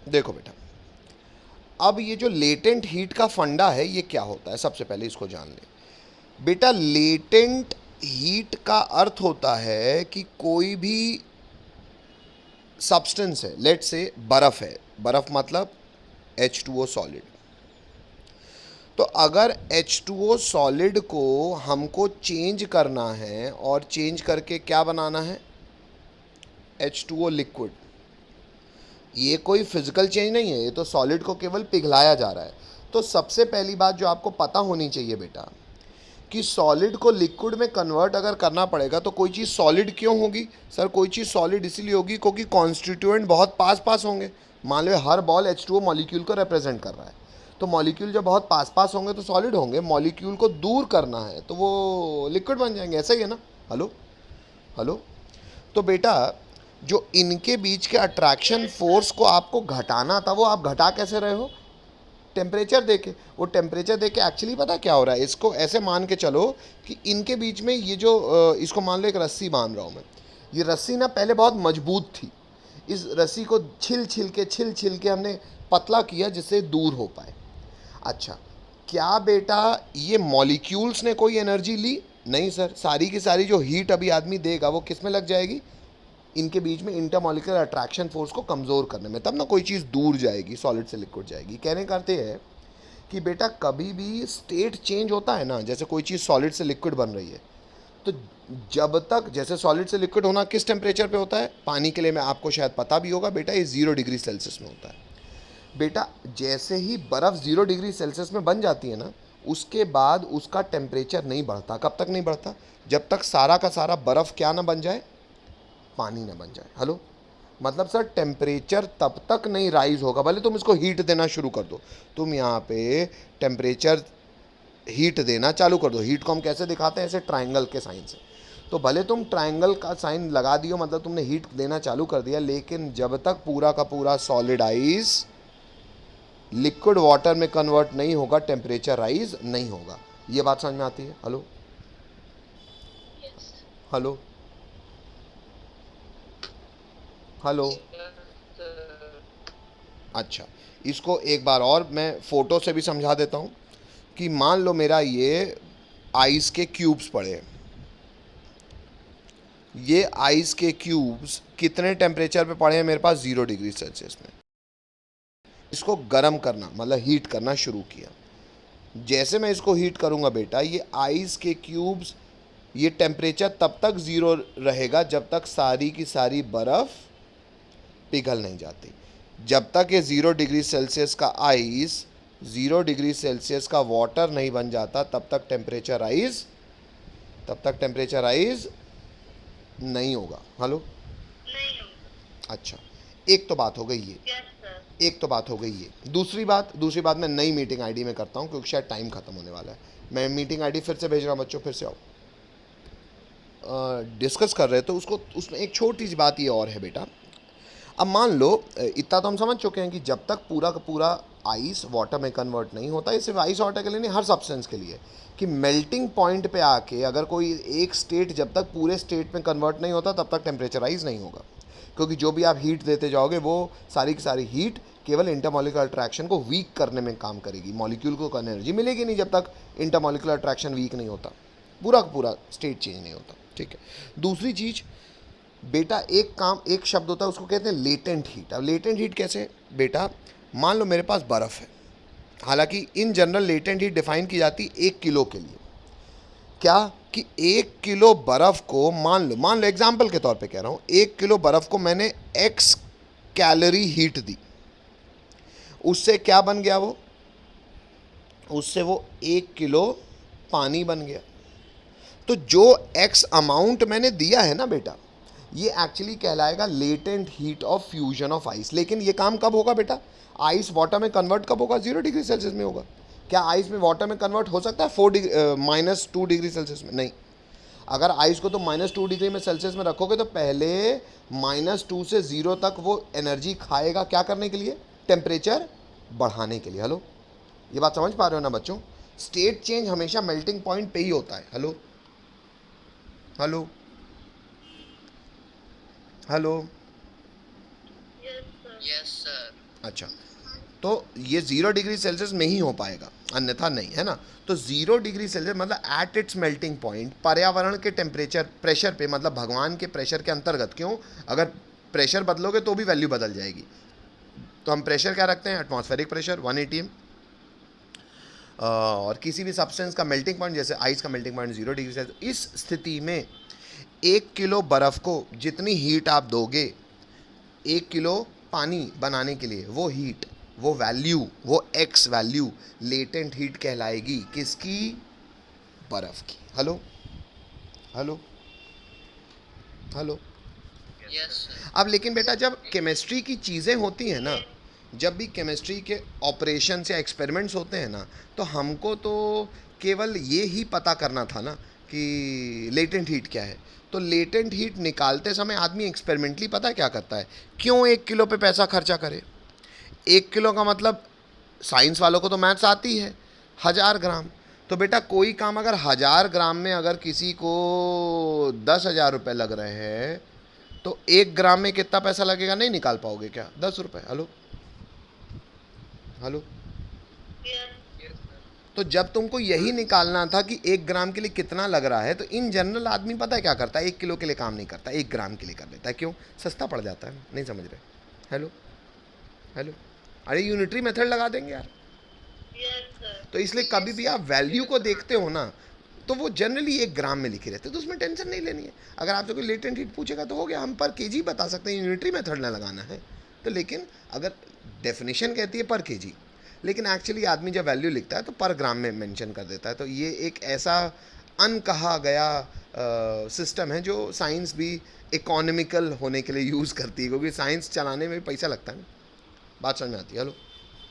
देखो बेटा, अब ये जो लेटेंट हीट का फंडा है ये क्या होता है, सबसे पहले इसको जान ले बेटा। लेटेंट हीट का अर्थ होता है कि कोई भी सब्सटेंस है, लेट से बर्फ है, बर्फ मतलब H2O सॉलिड। तो अगर H2O सॉलिड को हमको चेंज करना है और चेंज करके क्या बनाना है, H2O लिक्विड, ये कोई फिजिकल चेंज नहीं है, ये तो सॉलिड को केवल पिघलाया जा रहा है। तो सबसे पहली बात जो आपको पता होनी चाहिए बेटा, कि सॉलिड को लिक्विड में कन्वर्ट अगर करना पड़ेगा तो कोई चीज़ सॉलिड क्यों होगी सर? कोई चीज़ सॉलिड इसीलिए होगी क्योंकि कॉन्स्टिट्यूएंट बहुत पास पास होंगे। मान लो हर बॉल H2O मॉलिक्यूल को रिप्रेजेंट कर रहा है, तो मॉलिक्यूल जब बहुत पास पास होंगे तो सॉलिड होंगे। मॉलिक्यूल को दूर करना है तो वो लिक्विड बन जाएंगे, ऐसा ही है ना। Hello, hello. तो बेटा, जो इनके बीच के अट्रैक्शन फोर्स को आपको घटाना था वो आप घटा कैसे रहे हो? टेम्परेचर देके। वो टेम्परेचर देके एक्चुअली पता क्या हो रहा है, इसको ऐसे मान के चलो कि इनके बीच में ये जो इसको मान लो एक रस्सी बांध रहा हूँ मैं। ये रस्सी ना पहले बहुत मजबूत थी, इस रस्सी को छिल छिल के हमने पतला किया जिससे दूर हो पाए। अच्छा, क्या बेटा ये मॉलिक्यूल्स ने कोई एनर्जी ली? नहीं सर, सारी की सारी जो हीट अभी आदमी देगा वो किस में लग जाएगी? इनके बीच में इंटरमॉलिक्यूलर अट्रैक्शन फोर्स को कमज़ोर करने में। तब ना कोई चीज़ दूर जाएगी, सॉलिड से लिक्विड जाएगी। कहने का अर्थ है कि बेटा कभी भी स्टेट चेंज होता है ना, जैसे कोई चीज़ सॉलिड से लिक्विड बन रही है, तो जब तक, जैसे सॉलिड से लिक्विड होना किस टेम्परेचर पे होता है? पानी के लिए मैं आपको शायद पता भी होगा बेटा, ये 0 डिग्री सेल्सियस में होता है। बेटा जैसे ही बर्फ़ 0 डिग्री सेल्सियस में बन जाती है ना, उसके बाद उसका टेम्परेचर नहीं बढ़ता। कब तक नहीं बढ़ता? जब तक सारा का सारा बर्फ़ क्या ना बन जाए, पानी ना बन जाए। हेलो, मतलब सर टेम्परेचर तब तक नहीं राइज होगा, भले तुम इसको हीट देना शुरू कर दो। तुम यहाँ पे टेम्परेचर हीट देना चालू कर दो। हीट को हम कैसे दिखाते हैं? ऐसे ट्रायंगल के साइन से। तो भले तुम ट्रायंगल का साइन लगा दियो, मतलब तुमने हीट देना चालू कर दिया, लेकिन जब तक पूरा का पूरा सॉलिड आइस लिक्विड वाटर में कन्वर्ट नहीं होगा, टेम्परेचर राइज नहीं होगा। ये बात समझ में आती है? Hello, hello, hello. अच्छा, इसको एक बार और मैं फ़ोटो से भी समझा देता हूँ कि मान लो मेरा ये आइस के क्यूब्स पड़े हैं। ये आइस के क्यूब्स कितने टेम्परेचर पे पड़े हैं मेरे पास? 0 डिग्री सेल्सियस में। इसको गर्म करना मतलब हीट करना शुरू किया। जैसे मैं इसको हीट करूँगा बेटा, ये आइस के क्यूब्स, ये टेम्परेचर तब तक ज़ीरो रहेगा जब तक सारी की सारी बर्फ़ पिघल नहीं जाती। जब तक ये 0 डिग्री सेल्सियस का आइस 0 डिग्री सेल्सियस का वाटर नहीं बन जाता, तब तक टेम्परेचर राइज नहीं होगा। हेलो, अच्छा, एक तो बात हो गई ये। एक तो बात हो गई ये। दूसरी बात मैं नई मीटिंग आईडी में करता हूँ क्योंकि शायद टाइम खत्म होने वाला है। मैं मीटिंग आईडी फिर से भेज रहा हूँ बच्चों, फिर से आओ। डिस्कस कर रहे तो उसको, उसमें एक छोटी सी बात ये और है बेटा। अब मान लो, इतना तो हम समझ चुके हैं कि जब तक पूरा का पूरा आइस वाटर में कन्वर्ट नहीं होता, ये सिर्फ आइस वाटर के लिए नहीं, हर सब्सटेंस के लिए, कि मेल्टिंग पॉइंट पे आके अगर कोई एक स्टेट जब तक पूरे स्टेट में कन्वर्ट नहीं होता तब तक टेम्परेचराइज नहीं होगा। क्योंकि जो भी आप हीट देते जाओगे वो सारी की सारी हीट केवल इंटरमॉलिकुलर अट्रैक्शन को वीक करने में काम करेगी। मॉलिक्यूल को एनर्जी मिलेगी नहीं जब तक इंटरमॉलिकुलर अट्रैक्शन वीक नहीं होता, पूरा का पूरा स्टेट चेंज नहीं होता। ठीक है। दूसरी चीज़ बेटा, एक काम, एक शब्द होता है उसको कहते हैं लेटेंट हीट। अब लेटेंट हीट कैसे बेटा? मान लो मेरे पास बर्फ़ है, हालांकि in general latent heat define की जाती 1 किलो के लिए। क्या? कि 1 किलो बर्फ़ को मान लो एग्जाम्पल के तौर पे कह रहा हूँ, 1 किलो बर्फ़ को मैंने एक्स कैलोरी हीट दी, उससे क्या बन गया वो? उससे वो 1 किलो पानी बन गया। तो जो एक्स अमाउंट मैंने दिया है ना बेटा, ये एक्चुअली कहलाएगा latent heat of fusion of ice. लेकिन ये काम कब होगा बेटा? आइस वाटर में कन्वर्ट कब होगा? 0 डिग्री सेल्सियस में होगा। क्या आइस में वाटर में कन्वर्ट हो सकता है -2 डिग्री सेल्सियस में? नहीं। अगर आइस को तो -2 डिग्री में सेल्सियस में रखोगे तो पहले -2 से 0 तक वो एनर्जी खाएगा, क्या करने के लिए? टेम्परेचर बढ़ाने के लिए। हेलो, ये बात समझ पा रहे हो ना बच्चों? स्टेट चेंज हमेशा मेल्टिंग पॉइंट पे ही होता है। Hello, hello, hello. Yes sir. अच्छा, तो ये 0 डिग्री सेल्सियस में ही हो पाएगा, अन्यथा नहीं, है ना। तो 0 डिग्री सेल्सियस मतलब एट इट्स मेल्टिंग पॉइंट, पर्यावरण के टेम्परेचर प्रेशर पे, मतलब भगवान के प्रेशर के अंतर्गत। क्यों? अगर प्रेशर बदलोगे तो भी वैल्यू बदल जाएगी। तो हम प्रेशर क्या रखते हैं? Atmospheric pressure 1 atm। और किसी भी सब्सटेंस का मेल्टिंग पॉइंट, जैसे आइस का मेल्टिंग पॉइंट 0 डिग्री सेल्सियस। इस स्थिति में 1 किलो बर्फ़ को जितनी हीट आप दोगे 1 किलो पानी बनाने के लिए, वो हीट, वो वैल्यू, वो एक्स वैल्यू लेटेंट हीट कहलाएगी। किसकी? बर्फ़ की। Hello hello hello. अब लेकिन बेटा, जब केमिस्ट्री की चीज़ें होती हैं ना, जब भी केमिस्ट्री के ऑपरेशंस या एक्सपेरिमेंट्स होते हैं ना, तो हमको तो केवल ये ही पता करना था ना कि लेटेंट हीट क्या है। तो लेटेंट हीट निकालते समय आदमी एक्सपेरिमेंटली पता है क्या करता है? क्यों 1 किलो पे पैसा खर्चा करे? 1 किलो का मतलब, साइंस वालों को तो मैथ्स आती है, 1000 ग्राम। तो बेटा कोई काम अगर 1000 ग्राम में अगर किसी को 10,000 रुपये लग रहे हैं, तो 1 ग्राम में कितना पैसा लगेगा नहीं निकाल पाओगे क्या? 10 रुपये। Hello hello. तो जब तुमको यही निकालना था कि 1 ग्राम के लिए कितना लग रहा है, तो इन जनरल आदमी पता है क्या करता है? 1 किलो के लिए काम नहीं करता, 1 ग्राम के लिए कर लेता है। क्यों? सस्ता पड़ जाता है। नहीं समझ रहे? Hello hello. अरे यूनिटरी मेथड लगा देंगे यार। तो इसलिए कभी भी आप वैल्यू को देखते हो ना, तो वो जनरली 1 ग्राम में लिखे रहते हैं, तो उसमें टेंशन नहीं लेनी है। अगर आपसे कोई लेटेंट हीट पूछेगा तो हो गया, हम पर केजी बता सकते हैं, यूनिटरी मेथड ना लगाना है तो। लेकिन अगर डेफिनेशन कहती है पर केजी, लेकिन एक्चुअली आदमी जब वैल्यू लिखता है तो पर ग्राम में मेंशन कर देता है। तो ये एक ऐसा अनकहा गया सिस्टम है जो साइंस भी इकोनॉमिकल होने के लिए यूज़ करती है, क्योंकि साइंस चलाने में भी पैसा लगता है ना। बात समझ में आती है? हेलो।